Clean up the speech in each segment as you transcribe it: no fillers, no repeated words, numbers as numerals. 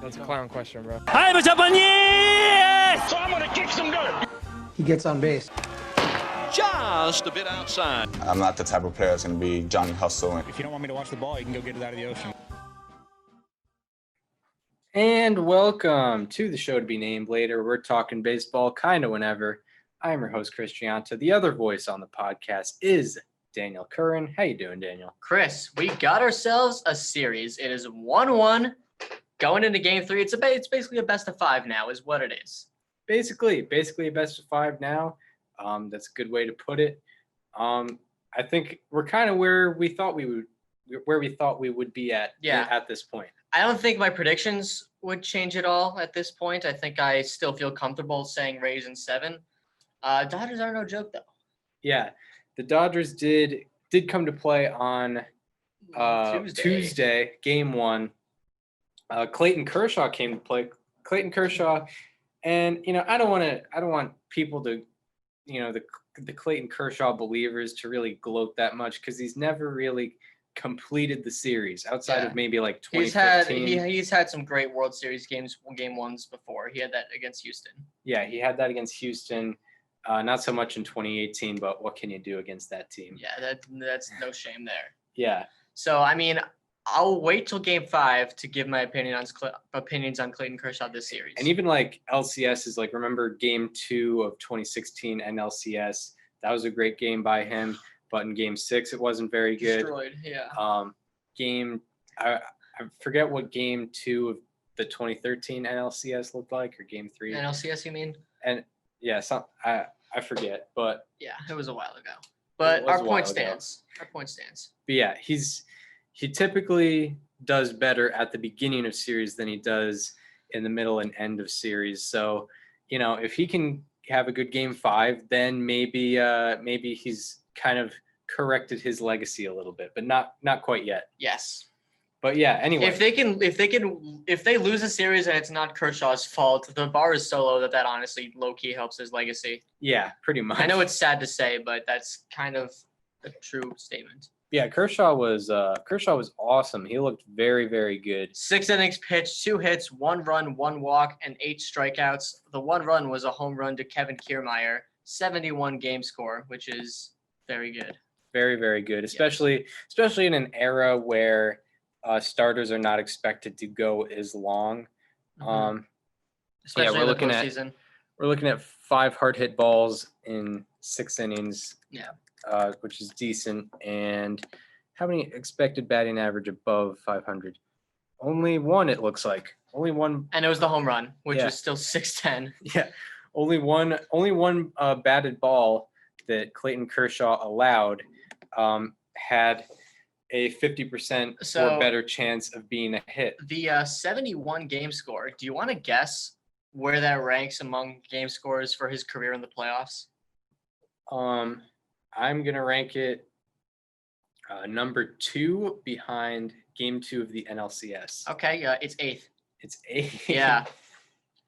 That's a clown question, bro. So I'm gonna kick some dirt. He gets on base. Just a bit outside. I'm not the type of player that's going to be Johnny Hustle. If you don't want me to watch the ball, you can go get it out of the ocean. And welcome to the show to be named later. We're talking baseball kind of whenever. I'm your host, Chris Gianta. The other voice on the podcast is Daniel Curran. How you doing, Daniel? Chris, we got ourselves a series. It is 1-1 going into game 3. It's basically a best of 5 now is what it is. Basically a best of 5 now. That's a good way to put it. I think we're kind of where we thought we would be at this point. I don't think my predictions would change at all at this point. I think I still feel comfortable saying Rays in 7. Dodgers are no joke though. Yeah, the Dodgers did come to play on Tuesday, game 1. Clayton Kershaw came to play. Clayton Kershaw, and I don't want people to, the Clayton Kershaw believers to really gloat that much because he's never really completed the series outside of maybe like 2015. He's had some great World Series game 1s before. He had that against Houston. Yeah, he had that against Houston. Not so much in 2018, but what can you do against that team? Yeah, that's no shame there. Yeah. So I mean, I'll wait till game 5 to give my opinions on Clayton Kershaw this series. And even like LCS is like, remember game 2 of 2016 NLCS? That was a great game by him. But in game 6, it wasn't very good. Destroyed, yeah. I forget what game 2 of the 2013 NLCS looked like, or game 3. NLCS, you mean? And yeah, I forget, but yeah, it was a while ago. But our point stands. But yeah, he typically does better at the beginning of series than he does in the middle and end of series. So, if he can have a good game 5, then maybe he's kind of corrected his legacy a little bit, but not quite yet. Yes. But yeah, anyway. If they lose a series and it's not Kershaw's fault, the bar is so low that honestly low key helps his legacy. Yeah, pretty much. I know it's sad to say, but that's kind of a true statement. Yeah, Kershaw was awesome. He looked very, very good. 6 innings pitched, 2 hits, 1 run, 1 walk, and 8 strikeouts. The 1 run was a home run to Kevin Kiermaier, 71 game score, which is very good. Very, very good, especially in an era where starters are not expected to go as long. Especially we're looking at 5 hard hit balls in 6 innings. Yeah. Which is decent. And how many expected batting average above 500? Only one, it looks like. Only one. And it was the home run, which was still 610. Yeah. Only one batted ball that Clayton Kershaw allowed had a 50% or better chance of being a hit. The 71 game score, do you want to guess where that ranks among game scores for his career in the playoffs? I'm going to rank it number 2 behind game 2 of the NLCS. Okay, it's 8th. It's 8th. Yeah.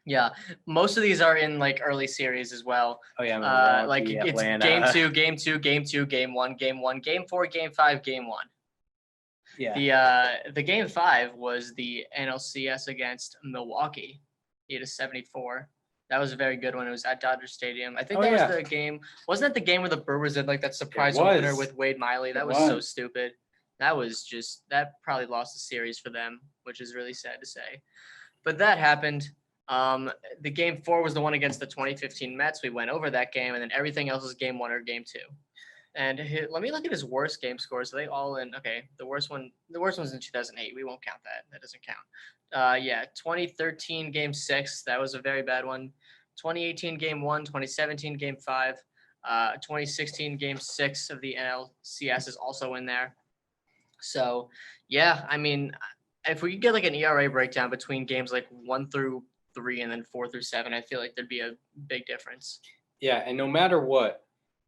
Yeah. Most of these are in like early series as well. Oh yeah. Like it's Atlanta. game 2, game 1, game 4, game 5, game 1. Yeah. The game 5 was the NLCS against Milwaukee. He had a 74. That was a very good one. It was at Dodger Stadium. I think was the game. Wasn't that the game where the Brewers did like that surprise opener with Wade Miley? That was so stupid. That probably lost the series for them, which is really sad to say. But that happened. The game 4 was the one against the 2015 Mets. We went over that game, and then everything else was game 1 or game 2. And let me look at his worst game scores. Are they all in? Okay, the worst one's in 2008. We won't count that. That doesn't count. 2013 game 6. That was a very bad one. 2018 game 1. 2017 game 5. 2016 game 6 of the NLCS is also in there. So yeah, I mean, if we could get like an ERA breakdown between games like 1 through 3 and then 4 through 7, I feel like there'd be a big difference. Yeah, and no matter what,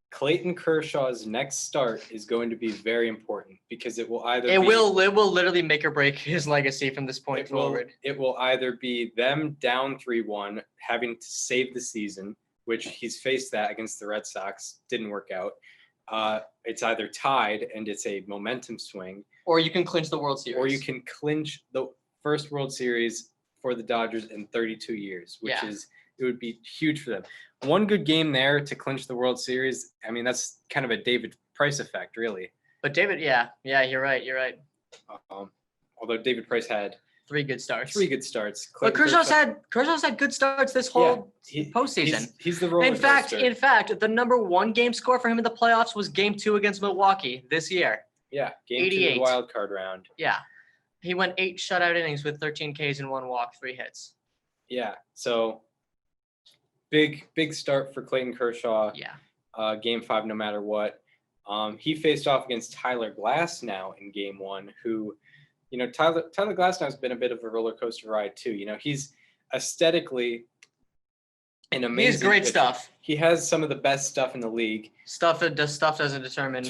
Clayton Kershaw's next start is going to be very important because it will either will literally make or break his legacy from this point forward. It will either be them down 3-1, having to save the season, which he's faced that against the Red Sox, didn't work out. It's either tied and it's a momentum swing, or you can clinch the World Series, or you can clinch the first World Series for the Dodgers in 32 years, which Yeah. it would be huge for them. One good game there to clinch the World Series. I mean, that's kind of a David Price effect, really. But David, yeah, you're right. Although David Price had 3 good starts. Clayton But Kershaw's had good starts this whole postseason. He's the roller In fact, coaster. the number 1 game score for him in the playoffs was Game 2 against Milwaukee this year. Yeah, Game 2 88. wild card round. Yeah, he went 8 shutout innings with 13 Ks and 1 walk, 3 hits. Yeah, so big start for Clayton Kershaw. Yeah. Game 5, no matter what. He faced off against Tyler Glasnow in Game 1, who, Tyler Glasnow has been a bit of a roller coaster ride too. He's aesthetically an amazing. He's great stuff. He has some of the best stuff in the league. Stuff doesn't determine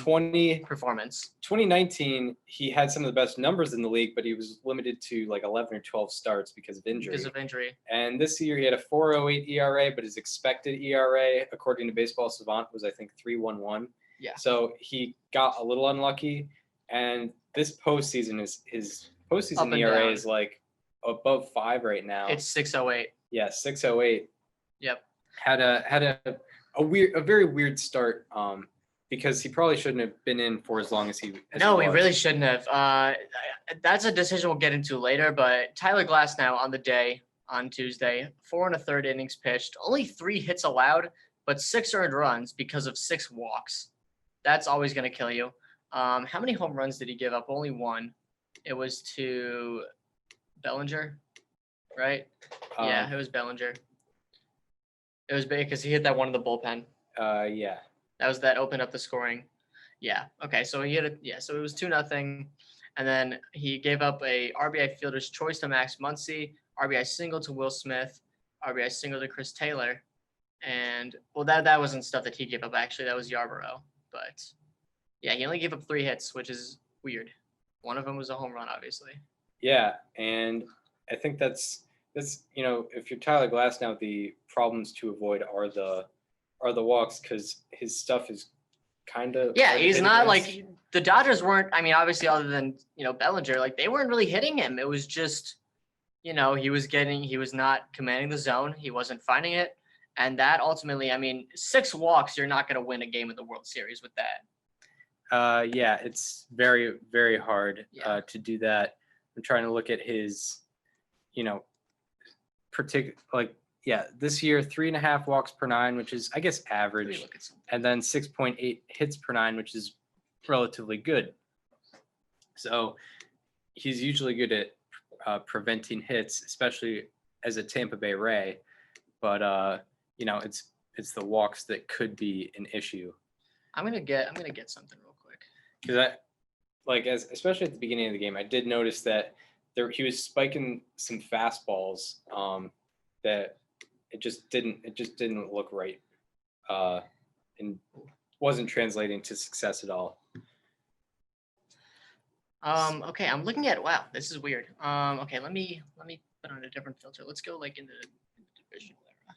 performance. 2019, he had some of the best numbers in the league, but he was limited to like 11 or 12 starts because of injury. And this year he had a 4.08 ERA, but his expected ERA, according to Baseball Savant, was I think 3.11. Yeah. So he got a little unlucky, and this postseason his postseason ERA is like above 5 right now. It's 6.08. Yeah, 6.08. Yep. Had a very weird start because he probably shouldn't have been in for as long as he. No, he really shouldn't have. That's a decision we'll get into later. But Tyler Glasnow on the day on Tuesday, 4 1/3 innings pitched, only 3 hits allowed, but 6 earned runs because of 6 walks. That's always going to kill you. How many home runs did he give up? Only 1. It was to Bellinger, right? Yeah, it was Bellinger. It was big because he hit that one in the bullpen. Yeah. That opened up the scoring. Yeah. Okay. So so it was 2-0, and then he gave up a RBI fielder's choice to Max Muncy, RBI single to Will Smith, RBI single to Chris Taylor, and that wasn't stuff that he gave up actually. That was Yarborough, but yeah, he only gave up 3 hits, which is weird. One of them was a home run, obviously. Yeah, and I think that's if you're Tyler Glasnow, the problems to avoid are the walks because his stuff is kind of he's not like the Dodgers weren't. I mean, obviously, other than Bellinger, like they weren't really hitting him. It was just he was not commanding the zone. He wasn't finding it, and that ultimately, I mean, 6 walks, you're not going to win a game of the World Series with that. Yeah, it's very very hard to do that. I'm trying to look at his, this year 3.5 walks per 9, which is I guess average, and then 6.8 hits per 9, which is relatively good. So he's usually good at preventing hits, especially as a Tampa Bay Ray. But it's the walks that could be an issue. I'm gonna get something real quick because especially at the beginning of the game, I did notice that he was spiking some fastballs that it just didn't look right, and wasn't translating to success at all. Okay, I'm looking at this is weird. Okay, let me put on a different filter. Let's go like into the divisional era.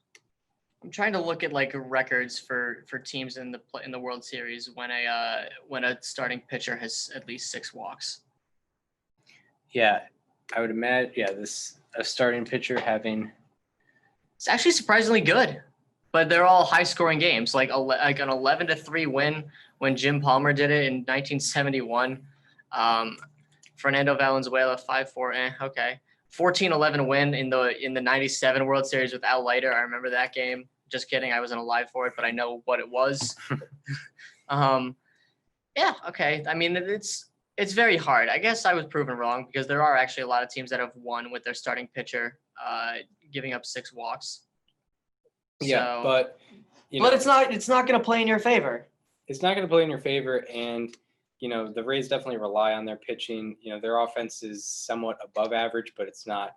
I'm trying to look at like records for teams in the World Series when a starting pitcher has at least 6 walks. Yeah, I would imagine. Yeah, a starting pitcher having. It's actually surprisingly good, but they're all high-scoring games, like an 11-3 win when Jim Palmer did it in 1971. Fernando Valenzuela 5-4. Okay, 14-11 win in the 97 World Series with Al Leiter. I remember that game. Just kidding, I wasn't alive for it, but I know what it was. Yeah. Okay. I mean, it's very hard. I guess I was proven wrong because there are actually a lot of teams that have won with their starting pitcher giving up 6 walks. Yeah, so, but it's not going to play in your favor. It's not going to play in your favor, and the Rays definitely rely on their pitching. Their offense is somewhat above average, but it's not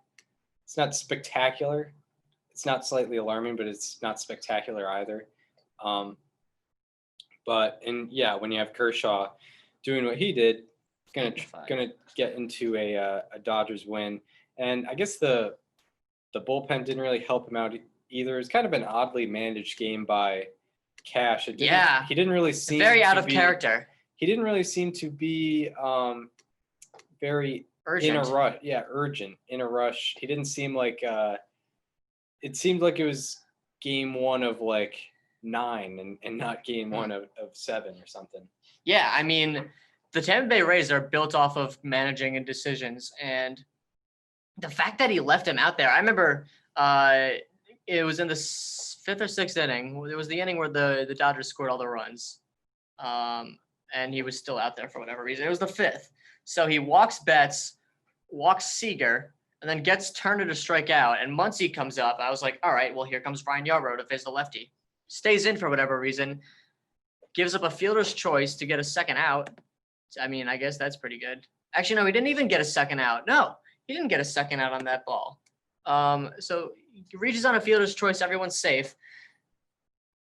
spectacular. It's not slightly alarming, but it's not spectacular either. When you have Kershaw doing what he did, gonna get into a Dodgers win, and I guess the bullpen didn't really help him out either. It's kind of an oddly managed game by Cash. He didn't really seem very out of character. He didn't really seem to be very urgent. In a rush. He didn't seem like it seemed like it was game 1 of like 9 and not game 1 of 7 or something. Yeah, I mean, the Tampa Bay Rays are built off of managing and decisions, and the fact that he left him out there, I remember it was in the 5th or 6th inning. It was the inning where the Dodgers scored all the runs, and he was still out there for whatever reason. It was the 5th. So he walks Betts, walks Seager, and then gets Turner to strike out, and Muncy comes up. I was like, all right, well, here comes Ryan Yarbrough to face the lefty. Stays in for whatever reason, gives up a fielder's choice to get a second out. I mean, I guess that's pretty good. Actually, no, he didn't even get a second out. No, he didn't get a second out on that ball. So he reaches on a fielder's choice. Everyone's safe.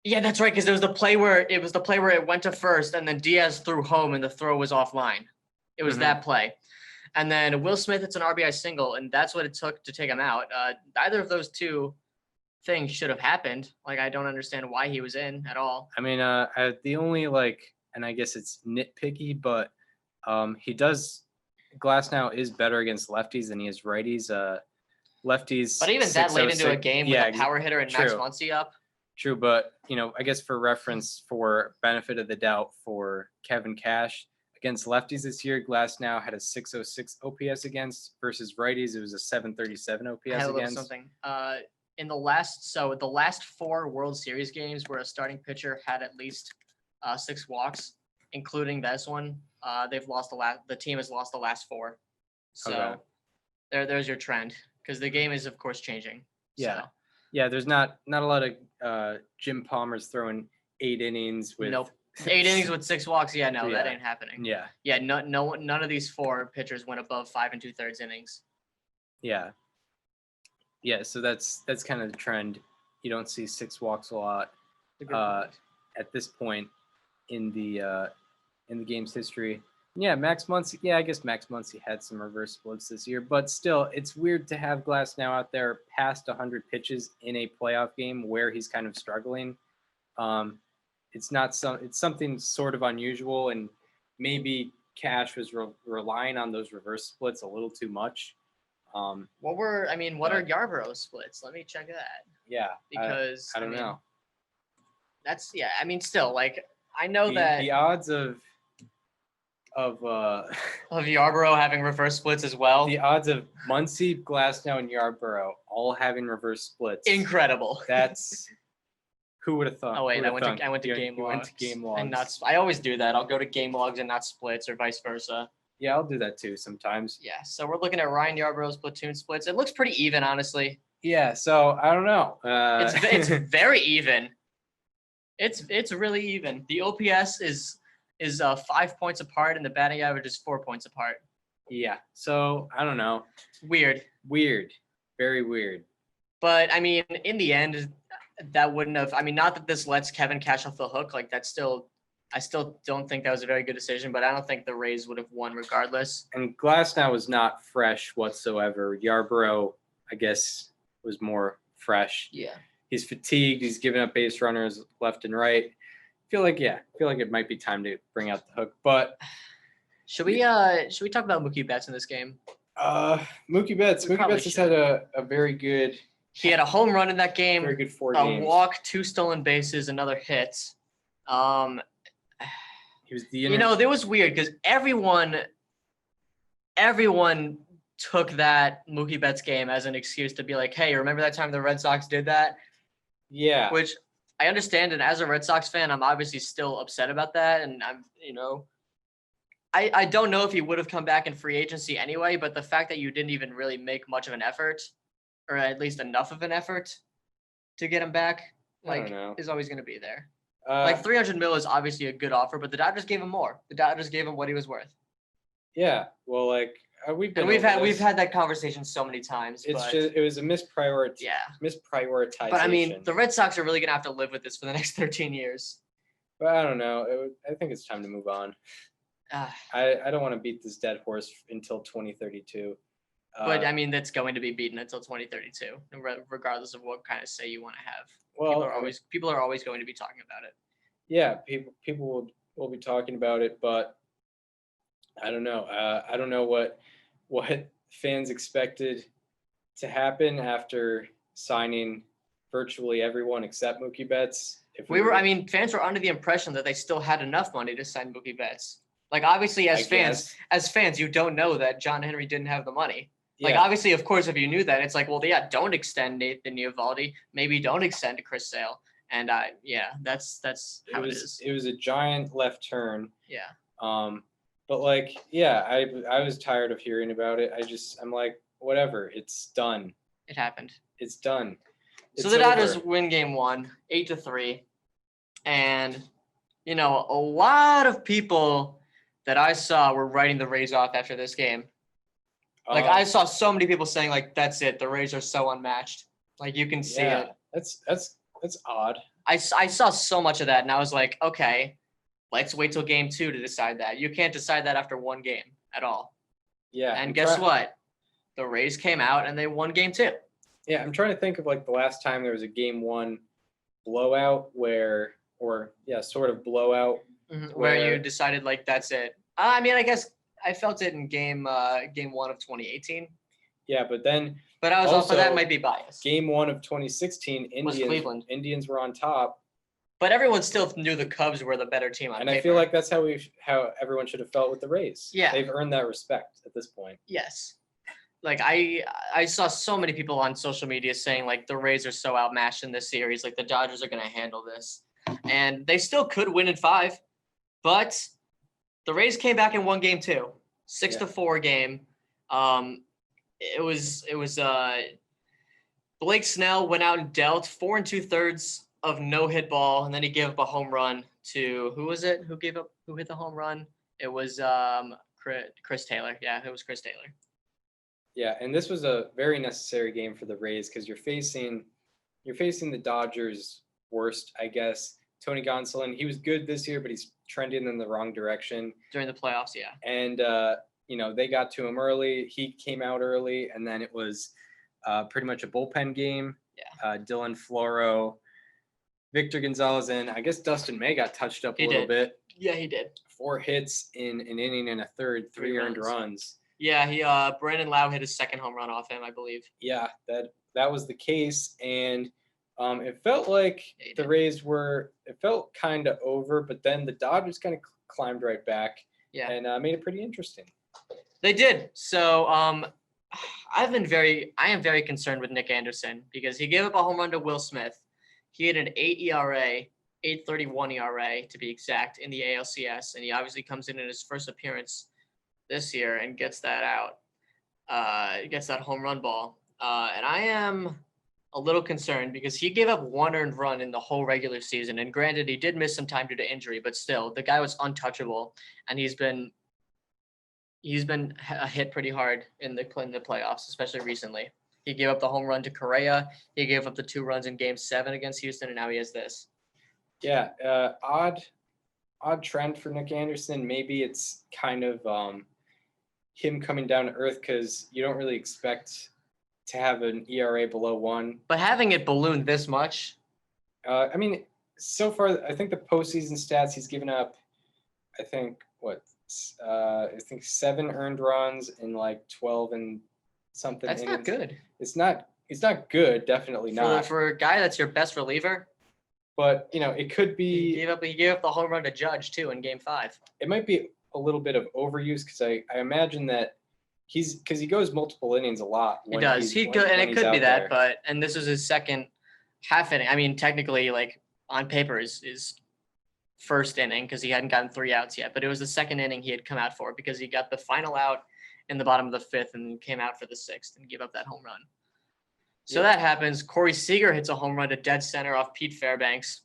Yeah, that's right, because it was the play where it went to first, and then Diaz threw home, and the throw was offline. It was that play. And then Will Smith, it's an RBI single, and that's what it took to take him out. Neither of those two things should have happened. Like, I don't understand why he was in at all. I mean, the only and I guess it's nitpicky, but Glasnow is better against lefties than he is righties. Lefties. But even that late into a game with a power hitter and Max Muncy up. True, but I guess for reference, for benefit of the doubt, for Kevin Cash against lefties this year, Glasnow had a 606 OPS against versus righties. It was a 737 OPS I had against. Something. In the last 4 World Series games where a starting pitcher had at least 6 walks, including this one, the team has lost the last 4. So there's your trend, because the game is of course changing. Yeah. So. Yeah, there's not a lot of Jim Palmer's throwing 8 innings with 8 innings with 6 walks. Yeah, no, that ain't happening. Yeah. Yeah, none of these 4 pitchers went above 5 2/3 innings. Yeah. Yeah, so that's kind of the trend. You don't see 6 walks a lot at this point in the game's history. Yeah, Max Muncy. Yeah, I guess Max Muncy had some reverse splits this year, but still, it's weird to have Glasnow out there past 100 pitches in a playoff game where he's kind of struggling. It's something sort of unusual, and maybe Cash was relying on those reverse splits a little too much. What are Yarbrough's splits? Let me check that. Yeah, because I don't know. That's I mean, still, like, I know that the odds of Yarbrough having reverse splits as well. The odds of Muncy, Glasnow, and Yarbrough all having reverse splits. Incredible. That's who would have thought? Oh wait, I went to game logs. And not. I always do that. I'll go to game logs and not splits, or vice versa. Yeah, I'll do that too sometimes. Yeah. So we're looking at Ryan Yarbrough's platoon splits. It looks pretty even, honestly. Yeah. So I don't know. It's very even. It's really even. The OPS is 5 points apart, and the batting average is 4 points apart. Yeah. So I don't know. Weird. Very weird. But I mean, in the end, that wouldn't have. I mean, not that this lets Kevin Cash off the hook. Like, I still don't think that was a very good decision. But I don't think the Rays would have won regardless. And Glasnow was not fresh whatsoever. Yarbrough, I guess, was more fresh. Yeah. He's fatigued. He's giving up base runners left and right. I feel like it might be time to bring out the hook. But should we talk about Mookie Betts in this game? Mookie Betts has had a very good. He had a home run in that game. Very good 4 games. A walk, 2 stolen bases, another hit. He was the. It was weird because everyone took that Mookie Betts game as an excuse to be like, hey, remember that time the Red Sox did that? Yeah. Which I understand, and as a Red Sox fan, I'm obviously still upset about that, and I don't know if he would have come back in free agency anyway, but the fact that you didn't even really make much of an effort, or at least enough of an effort to get him back, is always going to be there. $300 million is obviously a good offer, but the Dodgers gave him more. The Dodgers gave him what he was worth. Yeah, well, we've had that conversation so many times. It was a misprioritization. Yeah. Misprioritization. But I mean, the Red Sox are really gonna have to live with this for the next 13 years. But I don't know. I think it's time to move on. I don't want to beat this dead horse until 2032. But I mean, that's going to be beaten until 2032, regardless of what kind of say you want to have. Well, people are always going to be talking about it. Yeah, people will be talking about it, but I don't know. I don't know what what fans expected to happen after signing virtually everyone except Mookie Betts. Fans were under the impression that they still had enough money to sign Mookie Betts. Like, obviously, as fans, you don't know that John Henry didn't have the money. Like, obviously, of course, if you knew that, it's like, well, yeah, don't extend Nathan Eovaldi. Maybe don't extend Chris Sale. And that's how it is. It was a giant left turn. Yeah. But like, yeah, I was tired of hearing about it. I'm like, whatever, it's done. It happened. It's done. So the Dodgers win game 1, 8-3. And, a lot of people that I saw were writing the Rays off after this game. Like, I saw so many people saying, like, that's it. The Rays are so unmatched. Like, you can see it. That's odd. I saw so much of that, and I was like, okay, let's wait till game 2 to decide that. You can't decide that after one game at all. Yeah. And guess what? The Rays came out, and they won game 2. Yeah, I'm trying to think of, like, the last time there was a game 1 blowout where you decided, like, that's it. I mean, I guess I felt it in game 1 of 2018. Yeah, but I was also that might be biased. Game 1 of 2016, Cleveland. Indians were on top. But everyone still knew the Cubs were the better team on paper. I feel like that's how everyone should have felt with the Rays. Yeah. They've earned that respect at this point. Yes. Like, I saw so many people on social media saying, like, the Rays are so outmatched in this series. Like, the Dodgers are going to handle this. And they still could win in 5. But the Rays came back and won game 2. 6-4 game. It was Blake Snell went out and dealt 4 2/3 of no hit ball, and then he gave up a home run to who was it? Who hit the home run? It was Chris Taylor. Yeah, it was Chris Taylor. Yeah, and this was a very necessary game for the Rays because you're facing the Dodgers' worst, I guess. Tony Gonsolin, he was good this year, but he's trending in the wrong direction during the playoffs. Yeah, and they got to him early. He came out early, and then it was pretty much a bullpen game. Yeah, Dylan Floro, Victor Gonzalez, and I guess Dustin May got touched up a little bit. Yeah, he did. 4 hits in an inning and a third, 3 earned runs. Yeah, Brandon Lowe hit his second home run off him, I believe. Yeah, that was the case, and it felt like the Rays it felt kind of over, but then the Dodgers kind of climbed right back and made it pretty interesting. They did. So I am very concerned with Nick Anderson because he gave up a home run to Will Smith. He had an 8 ERA, 8.31 ERA to be exact in the ALCS, and he obviously comes in his first appearance this year and gets that out, gets that home run ball. And I am a little concerned because he gave up 1 earned run in the whole regular season. And granted, he did miss some time due to injury, but still, the guy was untouchable, and he's been hit pretty hard in the playoffs, especially recently. He gave up the home run to Correa. He gave up the 2 runs in Game 7 against Houston, and now he has this. Yeah, odd trend for Nick Anderson. Maybe it's kind of him coming down to earth because you don't really expect to have an ERA below 1. But having it balloon this much? I mean, so far, I think the postseason stats, he's given up, I think 7 earned runs in like 12 and something. That's innings. Not good. It's not good, definitely not. For a guy that's your best reliever? But, it could be... He gave up the home run to Judge, too, in Game 5. It might be a little bit of overuse because I imagine that he goes multiple innings a lot. He does. It could be that, and this is his second half inning. I mean, technically, like, on paper is first inning because he hadn't gotten 3 outs yet, but it was the second inning he had come out for because he got the final out in the bottom of the 5th and came out for the 6th and gave up that home run. So that happens. Corey Seager hits a home run to dead center off Pete Fairbanks.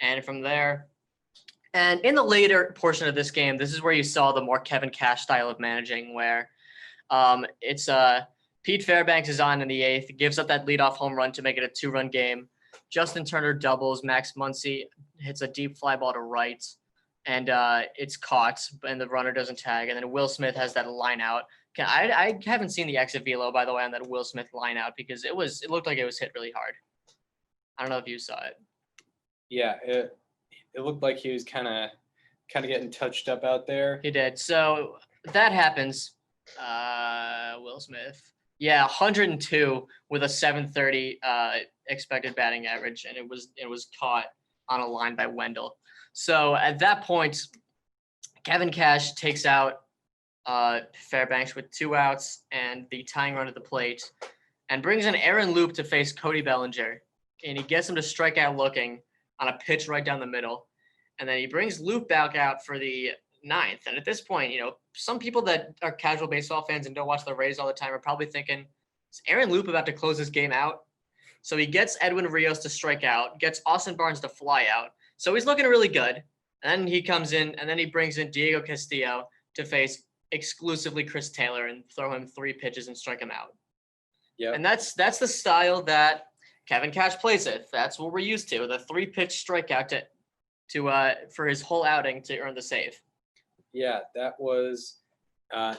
And from there, and in the later portion of this game, this is where you saw the more Kevin Cash style of managing where it's Pete Fairbanks is on in the 8th, gives up that leadoff home run to make it a 2-run game. Justin Turner doubles. Max Muncy hits a deep fly ball to right, and it's caught, and the runner doesn't tag. And then Will Smith has that line out. I haven't seen the exit velo, by the way, on that Will Smith line out because it looked like it was hit really hard. I don't know if you saw it. Yeah, it looked like he was kind of getting touched up out there. He did. So that happens. Will Smith. Yeah, 102 with a 730 expected batting average, and it was caught on a line by Wendell. So at that point, Kevin Cash takes out Fairbanks with 2 outs and the tying run at the plate, and brings in Aaron Loop to face Cody Bellinger, and he gets him to strike out looking on a pitch right down the middle, and then he brings Loop back out for the 9th. And at this point, some people that are casual baseball fans and don't watch the Rays all the time are probably thinking, is Aaron Loop about to close this game out? So he gets Edwin Rios to strike out, gets Austin Barnes to fly out. So he's looking really good. And then he comes in, and then he brings in Diego Castillo to face exclusively Chris Taylor and throw him 3 pitches and strike him out. Yeah. And that's the style that Kevin Cash plays it. That's what we're used to, the 3-pitch strikeout to for his whole outing to earn the save. Yeah, that was a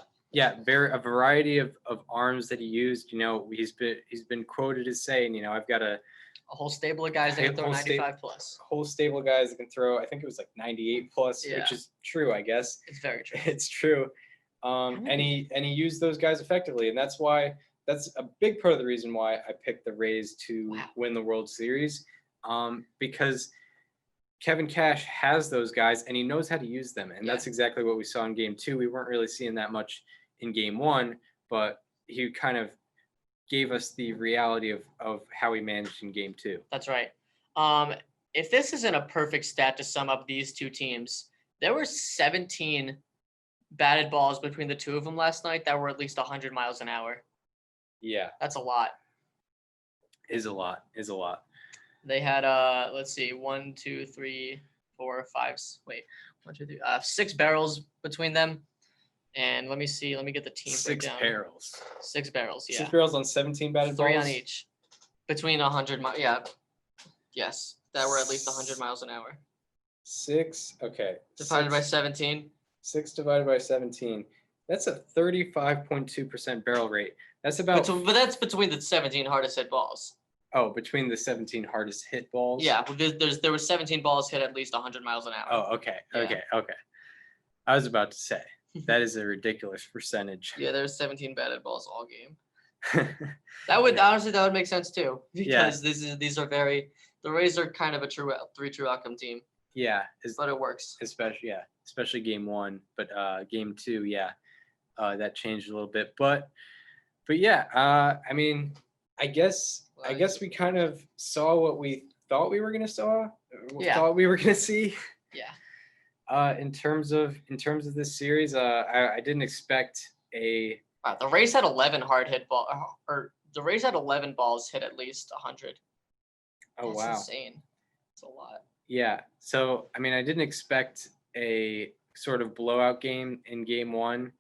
variety of arms that he used. He's been quoted as saying, I've got a whole stable of guys that can throw 95 plus. A whole stable of guys that can throw, I think it was like 98 plus, which is true, I guess. It's very true. It's true. And he used those guys effectively, and that's a big part of the reason why I picked the Rays to win the World Series, because Kevin Cash has those guys and he knows how to use them. And that's exactly what we saw in Game 2. We weren't really seeing that much in Game 1, but he kind of gave us the reality of how he managed in Game 2. That's right. If this isn't a perfect stat to sum up these two teams, there were 17 batted balls between the two of them last night that were at least 100 miles an hour. Yeah. That's a lot. Is a lot. They had, let's see, 1, 2, 3, 4, 5, 6 barrels between them. And let me get the team breakdown. 6 barrels. 6 barrels, yeah. 6 barrels on 17 batted balls? 3 on each. Between 100 miles, yeah. Yes, that were at least 100 miles an hour. 6, okay. Divided by 17. 6 divided by 17. That's a 35.2% barrel rate. That's about... But that's between the 17 hardest hit balls. Oh, between the 17 hardest hit balls? Yeah, there were 17 balls hit at least 100 miles an hour. Oh, okay. Yeah. Okay. I was about to say, that is a ridiculous percentage. Yeah, there's 17 batted balls all game. Honestly, that would make sense too. Because these are the Rays are kind of a true outcome team. Yeah. But it works. Especially Game 1. But Game 2, that changed a little bit. But yeah, I mean, I guess we kind of saw what we thought we were gonna thought we were gonna see. Yeah. In terms of this series, I didn't expect a. The Rays had 11 hard hit ball, or the Rays had 11 balls hit at least 100. Oh, That's wow! Insane. It's a lot. Yeah. So I mean, I didn't expect a sort of blowout game in Game 1,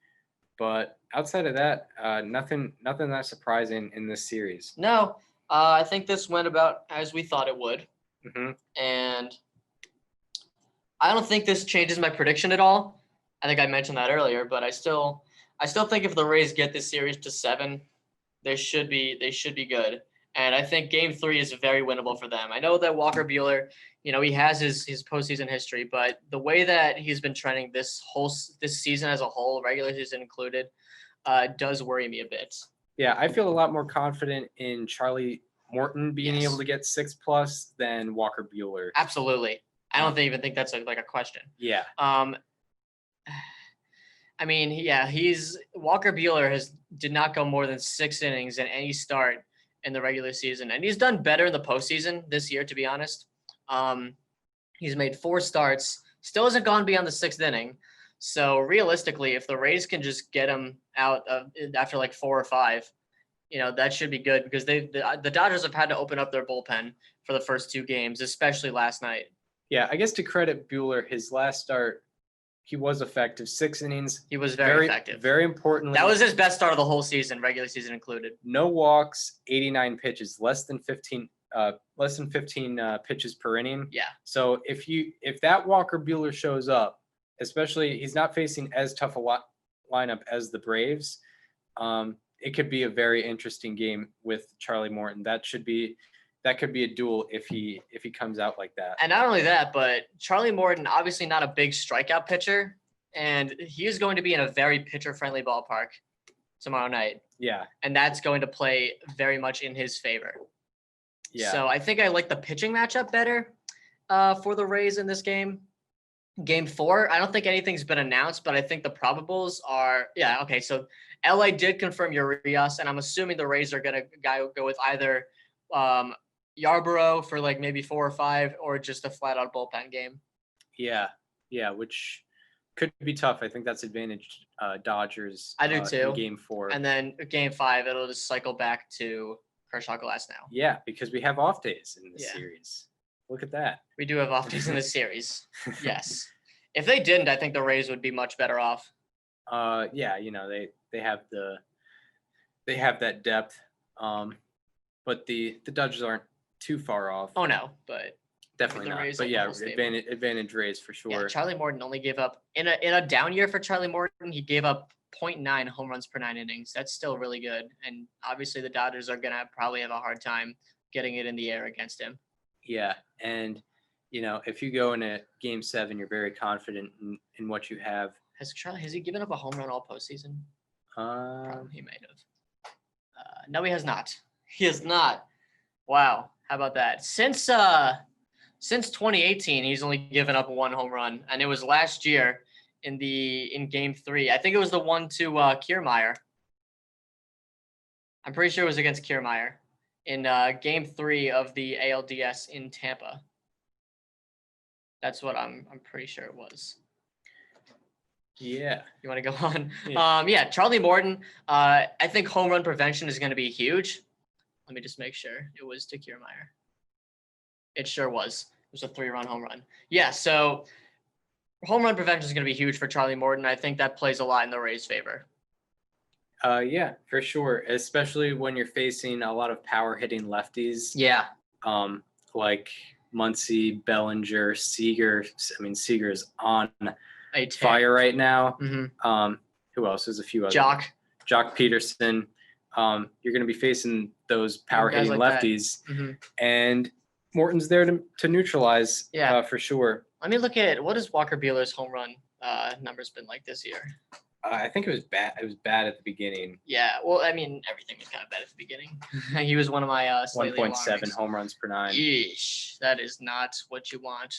but outside of that, nothing that surprising in this series. No. I think this went about as we thought it would. Mm-hmm. And I don't think this changes my prediction at all. I think I mentioned that earlier, but I still think if the Rays get this series to 7, they should be good. And I think Game 3 is very winnable for them. I know that Walker Buehler, he has his postseason history, but the way that he's been trending this season as a whole, regular season included, does worry me a bit. Yeah, I feel a lot more confident in Charlie Morton being able to get 6+ than Walker Buehler. Absolutely. I don't even think that's like a question. Yeah. I mean, Walker Buehler did not go more than 6 innings in any start in the regular season, and he's done better in the postseason this year, to be honest. He's made 4 starts, still hasn't gone beyond the 6th inning. So realistically, if the Rays can just get him out after like 4 or 5, that should be good, because the Dodgers have had to open up their bullpen for the first 2 games, especially last night. Yeah, I guess to credit Buehler, his last start, he was effective. 6 innings. He was very effective. Very importantly. That was his best start of the whole season, regular season included. No walks, 89 pitches, less than 15 pitches per inning. Yeah. So if that Walker Buehler shows up, especially he's not facing as tough a lineup as the Braves, it could be a very interesting game with Charlie Morton. That could be a duel if he comes out like that. And not only that, but Charlie Morton, obviously not a big strikeout pitcher, and he is going to be in a very pitcher-friendly ballpark. tomorrow night. Yeah. And that's going to play very much in his favor. Yeah. So I think I like the pitching matchup better for the Rays in this game. Game 4, I don't think anything's been announced, but I think the probables are, okay. So LA did confirm Urias, and I'm assuming the Rays are going to go with either Yarborough for like maybe 4 or 5, or just a flat out bullpen game. Yeah. Yeah. Which could be tough. I think that's advantage Dodgers. I do too. In game 4. And then game 5, it'll just cycle back to Kershaw Glasnow. Yeah, because we have off days in this series. Look at that. We do have off days in this series. Yes. If they didn't, I think the Rays would be much better off. Yeah, they have that depth. But the Dodgers aren't too far off. Oh no, but definitely not. But yeah, advantage Rays for sure. Yeah, Charlie Morton only gave up in a down year for Charlie Morton. He gave up 0.9 home runs per 9 innings. That's still really good. And obviously the Dodgers are gonna probably have a hard time getting it in the air against him. Yeah, and if you go into Game 7, you're very confident in what you have. Has he given up a home run all postseason? He might have. No, he has not. He has not. Wow, how about that? Since 2018, he's only given up 1 home run, and it was last year in Game 3. I think it was the one to Kiermaier. I'm pretty sure it was against Kiermaier in Game 3 of the ALDS in Tampa. That's what I'm pretty sure it was. Yeah. You want to go on? Yeah. Charlie Morton. I think home run prevention is going to be huge. Let me just make sure it was to Kiermaier. It sure was. It was a 3-run home run. Yeah, so home run prevention is going to be huge for Charlie Morton. I think that plays a lot in the Rays' favor. Yeah, for sure. Especially when you're facing a lot of power hitting lefties. Yeah. Like Muncy, Bellinger, Seager. I mean, Seager is on fire right now. Mm-hmm. Who else? There's a few others. Jock Peterson. You're going to be facing those power hitting lefties, and Morton's there to neutralize. For sure. Let me look at what has Walker Buehler's home run numbers been like this year. I think it was bad. It was bad at the beginning. Yeah, well, I mean, everything was kind of bad at the beginning. He was one of my 1.7 home runs per 9. Yeesh, that is not what you want.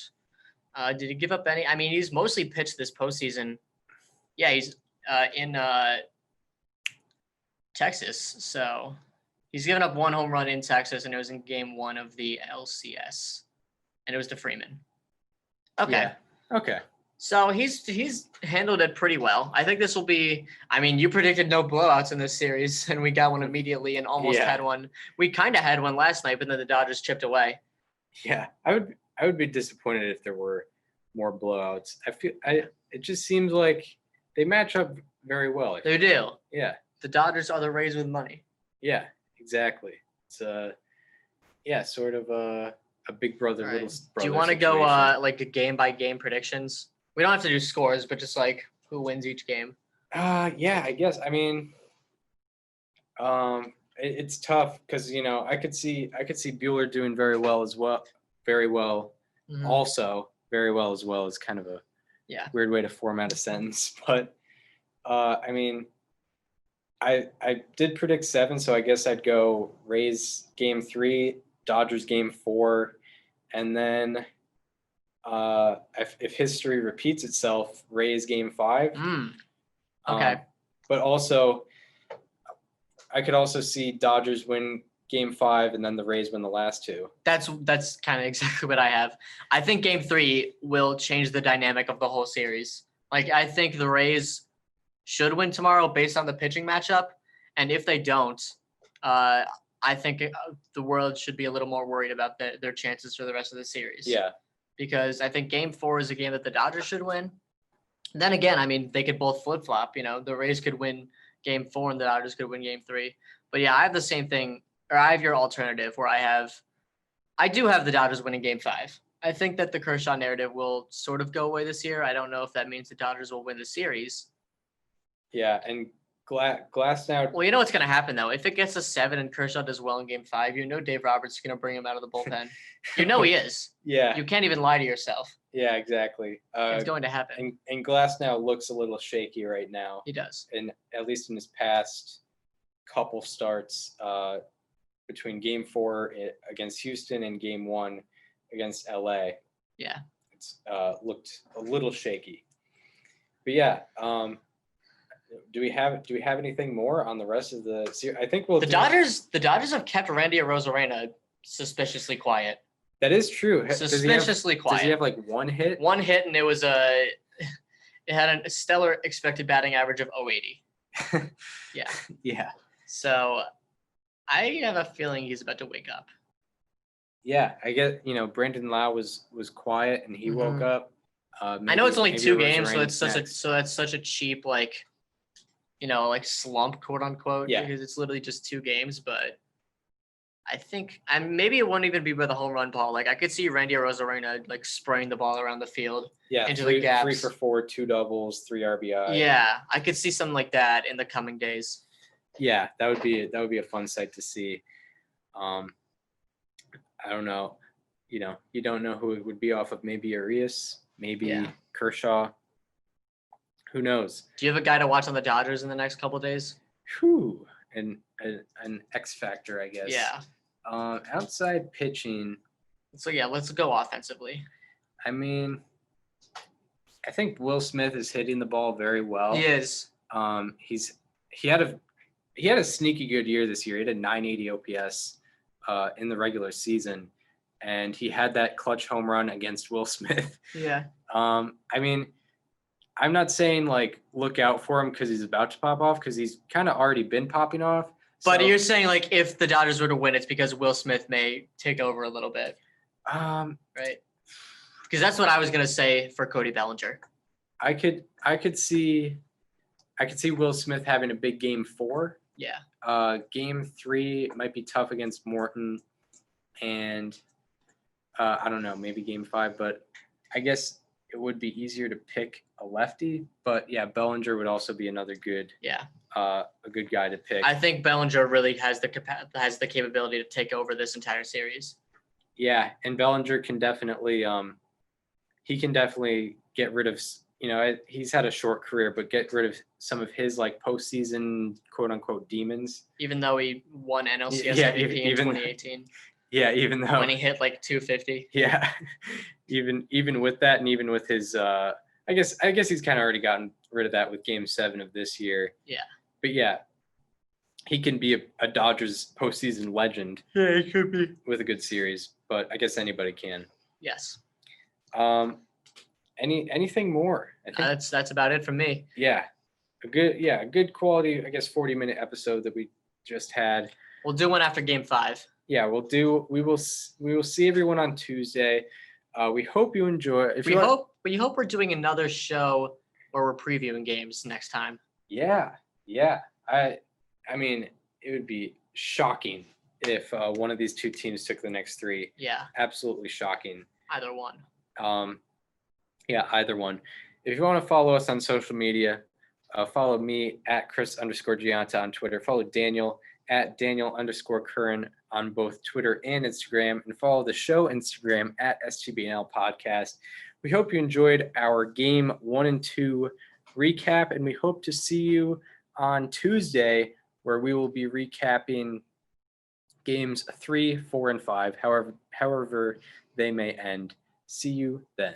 Did he give up any? I mean, he's mostly pitched this postseason. Yeah, he's in Texas, so he's given up 1 home run in Texas, and it was in Game 1 of the LCS, and it was to Freeman. Okay. Yeah. Okay. So he's handled it pretty well. I think this will be. I mean, you predicted no blowouts in this series, and we got one immediately, and almost had one. We kind of had one last night, but then the Dodgers chipped away. Yeah, I would be disappointed if there were more blowouts. It just seems like they match up very well. They do. Yeah. The Dodgers are the Rays with money. Yeah, exactly. It's sort of a big brother, little brother. Do you want to go like a game by game predictions? We don't have to do scores, but just like who wins each game. Yeah, I guess. I mean, it's tough because I could see Buehler doing very well as well. Very well, also very well as well is kind of a weird way to format a sentence, but I mean, I did predict 7, so I guess I'd go Rays Game 3, Dodgers Game 4, and then if history repeats itself, Rays Game 5. Okay. But also, I could also see Dodgers win Game 5 and then the Rays win the last 2. That's kind of exactly what I have. I think Game 3 will change the dynamic of the whole series. Like, I think the Rays should win tomorrow based on the pitching matchup, and if they don't, I think the world should be a little more worried about their chances for the rest of the series. Yeah. Because I think Game 4 is a game that the Dodgers should win. Then again, I mean, they could both flip-flop. The Rays could win Game 4 and the Dodgers could win Game 3. But yeah, I have the same thing, or I have your alternative where I do have the Dodgers winning Game 5. I think that the Kershaw narrative will sort of go away this year. I don't know if that means the Dodgers will win the series. Yeah, and Glasnow. Well, you know what's gonna happen though. If it gets to 7 and Kershaw does well in Game 5, you know Dave Roberts is gonna bring him out of the bullpen. You know he is. Yeah. You can't even lie to yourself. Yeah, exactly. It's going to happen. And Glasnow looks a little shaky right now. He does. And at least in his past couple starts, between Game 4 against Houston and Game 1 against LA. Yeah. It's looked a little shaky. But yeah, do we have anything more on the rest of the series? I think the Dodgers have kept Randy Arozarena suspiciously quiet. That is true. Suspiciously quiet. Does he have like one hit? One hit, and it had a stellar expected batting average of 080. Yeah. Yeah. So I have a feeling he's about to wake up. Yeah, I get, Brandon Lowe was quiet and he woke up. I know it's only 2 games, so that's such a cheap slump, quote unquote. Yeah. Because it's literally just 2 games, but I think maybe it won't even be with a home run ball. Like I could see Randy Arozarena spraying the ball around the field. Yeah, into the gaps. 3 for 4, 2 doubles, 3 RBI. Yeah, I could see something like that in the coming days. Yeah, that would be a fun sight to see. I don't know. You don't know who it would be off of. Maybe Arias, maybe Kershaw. Who knows? Do you have a guy to watch on the Dodgers in the next couple of days? Whew, an X factor, I guess. Yeah. Outside pitching. So yeah, let's go offensively. I mean, I think Will Smith is hitting the ball very well. He is. He had a sneaky good year this year. He had a 980 OPS in the regular season, and he had that clutch home run against Will Smith. Yeah. I mean, I'm not saying look out for him because he's about to pop off, because he's kind of already been popping off. But you're saying if the Dodgers were to win, it's because Will Smith may take over a little bit. Right. Because that's what I was gonna say for Cody Bellinger. I could see Will Smith having a big Game 4. Yeah. Game 3 might be tough against Morton, and I don't know, maybe Game 5, but I guess it would be easier to pick a lefty. But yeah, Bellinger would also be another good, a good guy to pick. I think Bellinger really has the capability to take over this entire series. Yeah, and Bellinger can definitely get rid of, he's had a short career, but get rid of some of his postseason quote unquote demons. Even though he won NLCS MVP in 2018. Yeah, even though when he hit 250. Yeah, even with that, and even with his, I guess he's kind of already gotten rid of that with Game 7 of this year. Yeah. But yeah, he can be a Dodgers postseason legend. Yeah, he could be with a good series. But I guess anybody can. Yes. Anything more? I think that's about it from me. Yeah, a good quality, I guess, 40-minute episode that we just had. We'll do one after Game 5. Yeah, we will see everyone on Tuesday. We hope you enjoy. We hope we're doing another show where we're previewing games next time. Yeah. I mean, it would be shocking if one of these 2 teams took the next 3. Yeah. Absolutely shocking. Either one. Yeah, either one. If you want to follow us on social media, follow me at Chris_Gianta on Twitter. Follow Daniel at Daniel_Curran on both Twitter and Instagram, and follow the show Instagram at STBNL Podcast. We hope you enjoyed our Game 1 and 2 recap, and we hope to see you on Tuesday, where we will be recapping Games 3, 4, and 5, however they may end. See you then.